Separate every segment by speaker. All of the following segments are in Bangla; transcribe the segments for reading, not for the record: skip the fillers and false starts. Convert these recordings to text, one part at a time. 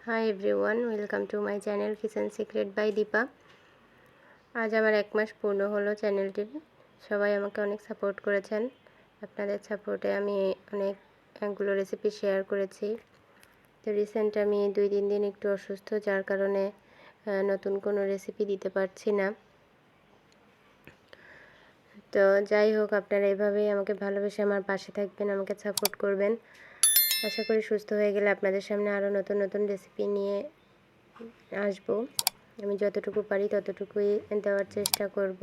Speaker 1: High everyone, welcome to my channel kitchen secret by Deepa. আজ আমার 1 মাস পূর্ণ হলো চ্যানেলটির। সবাই আমাকে অনেক সাপোর্ট করেছেন। আপনাদের সাপোর্টে আমি অনেকগুলো রেসিপি শেয়ার করেছি। তো রিসেন্ট আমি 2-3 দিন একটু অসুস্থ, যার কারণে নতুন কোনো রেসিপি দিতে পারছি না। তো যাই হোক, আপনারা এভাবেই আমাকে ভালোবেসে আমার পাশে থাকবেন, আমাকে সাপোর্ট করবেন। আশা করি সুস্থ হয়ে গেলে আপনাদের সামনে আরও নতুন নতুন রেসিপি নিয়ে আসবো। আমি যতটুকু পারি ততটুকুই দেওয়ার চেষ্টা করব।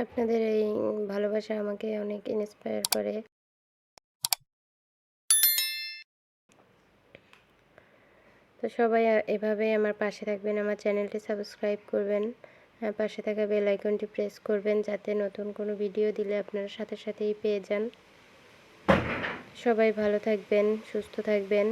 Speaker 1: আপনাদের এই ভালোবাসা আমাকে অনেক ইন্সপায়ার করে। তো সবাই এভাবে আমার পাশে থাকবেন, আমার চ্যানেলটি সাবস্ক্রাইব করবেন, পাশে থাকা বেল আইকনটি প্রেস করবেন, যাতে নতুন কোনো ভিডিও দিলে আপনারা সাথে সাথেই পেয়ে যান। সবাই ভালো থাকবেন, সুস্থ থাকবেন।